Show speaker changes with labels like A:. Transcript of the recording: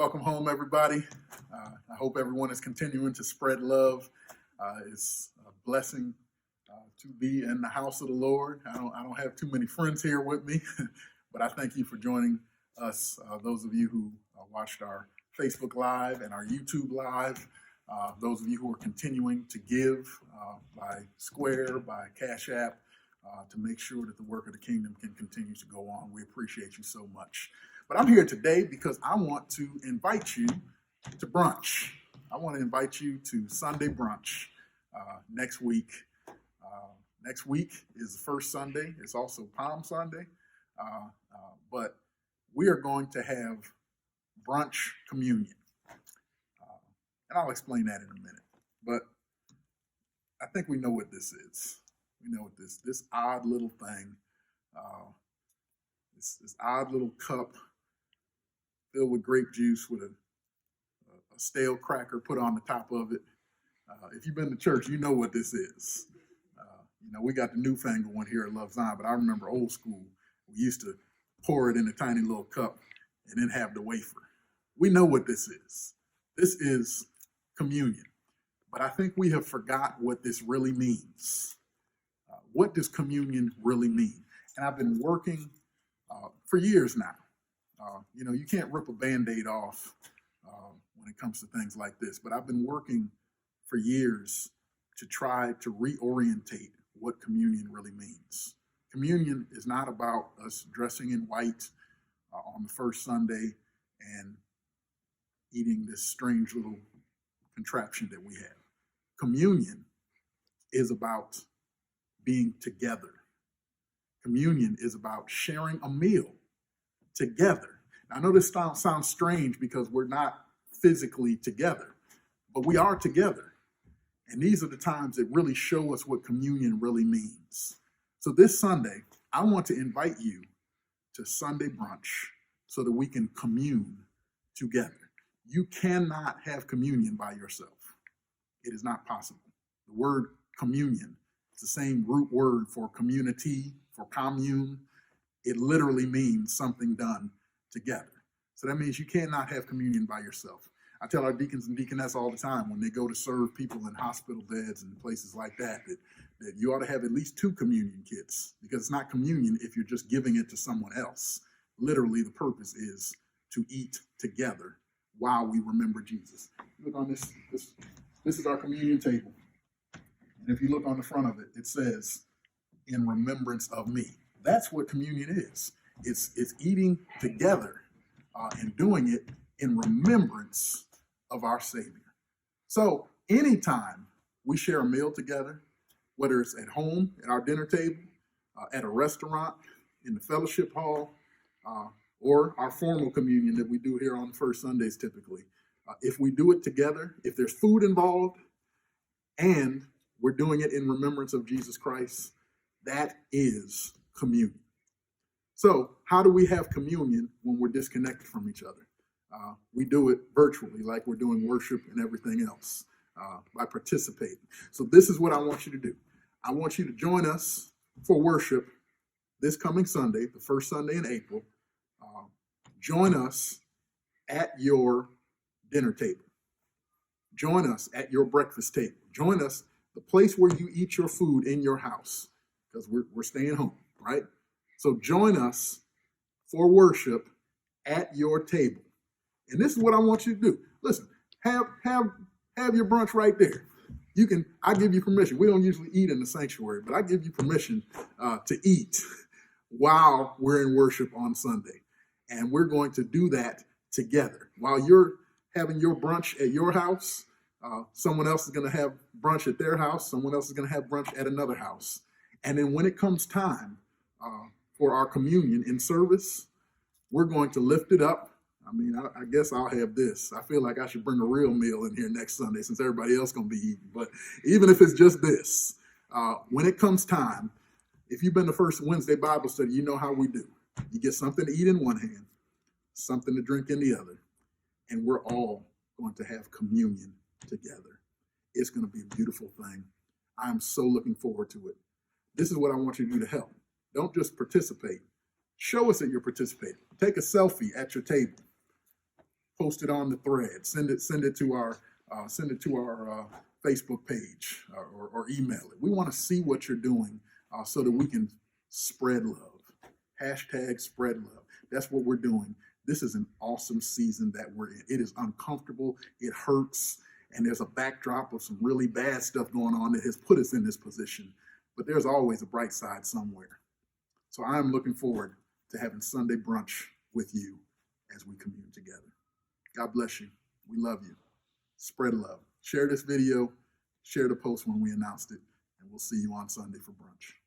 A: Welcome home, everybody. I hope everyone is continuing to spread love. It's a blessing to be in the house of the Lord. I don't have too many friends here with me, but I thank you for joining us. Those of you who watched our Facebook Live and our YouTube Live, those of you who are continuing to give by Square, by Cashapp, to make sure that the work of the kingdom can continue to go on. We appreciate you so much. But I'm here today because I want to invite you to brunch. I want to invite you to Sunday brunch next week. Next week is the first Sunday. It's also Palm Sunday. But we are going to have brunch communion. And I'll explain that in a minute. But I think we know what this is. We know what this odd little thing, this odd little cup filled with grape juice with a stale cracker put on the top of it. If you've been to church, you know what this is. We got the newfangled one here at Love Zion, but I remember old school. We used to pour it in a tiny little cup and then have the wafer. We know what this is. This is communion. But I think we have forgot what this really means. What does communion really mean? And I've been working for years now. You can't rip a Band-Aid off when it comes to things like this, but I've been working for years to try to reorientate what communion really means. Communion is not about us dressing in white on the first Sunday and eating this strange little contraption that we have. Communion is about being together. Communion is about sharing a meal together. Now, I know this sounds strange because we're not physically together, but we are together. And these are the times that really show us what communion really means. So this Sunday, I want to invite you to Sunday brunch so that we can commune together. You cannot have communion by yourself. It is not possible. The word communion is the same root word for community, for commune. It literally means something done together. So that means you cannot have communion by yourself. I tell our deacons and deaconess all the time when they go to serve people in hospital beds and places like that you ought to have at least 2 communion kits, because it's not communion if you're just giving it to someone else. Literally, the purpose is to eat together while we remember Jesus. Look on this. This is our communion table. And if you look on the front of it, it says, "In remembrance of me." That's what communion is. It's eating together and doing it in remembrance of our Savior. So anytime we share a meal together, whether it's at home, at our dinner table, at a restaurant, in the fellowship hall, or our formal communion that we do here on the first Sundays typically, if we do it together, if there's food involved, and we're doing it in remembrance of Jesus Christ, that is communion. So how do we have communion when we're disconnected from each other? We do it virtually, like we're doing worship and everything else, by participating. So this is what I want you to do. I want you to join us for worship this coming Sunday, the first Sunday in April. Join us at your dinner table. Join us at your breakfast table. Join us the place where you eat your food in your house, because we're staying home, right? So join us for worship at your table. And this is what I want you to do. Listen, have your brunch right there. I give you permission. We don't usually eat in the sanctuary, but I give you permission to eat while we're in worship on Sunday. And we're going to do that together. While you're having your brunch at your house, someone else is going to have brunch at their house. Someone else is going to have brunch at another house. And then when it comes time for our communion in service, we're going to lift it up. I guess I'll have this. I feel like I should bring a real meal in here next Sunday since everybody else is going to be eating. But even if it's just this, when it comes time, if you've been to First Wednesday Bible study, you know how we do. You get something to eat in one hand, something to drink in the other, and we're all going to have communion together. It's going to be a beautiful thing. I'm so looking forward to it. This is what I want you to do to help. Don't just participate. Show us that you're participating. Take a selfie at your table. post it on the thread, send it to our Facebook page or email it. We want to see what you're doing so that we can spread love. Hashtag spread love. That's what we're doing. This is an awesome season that we're in. It is uncomfortable. It hurts. And there's a backdrop of some really bad stuff going on that has put us in this position. But there's always a bright side somewhere. So I'm looking forward to having Sunday brunch with you as we commune together. God bless you. We love you. Spread love. Share this video. Share the post when we announced it. And we'll see you on Sunday for brunch.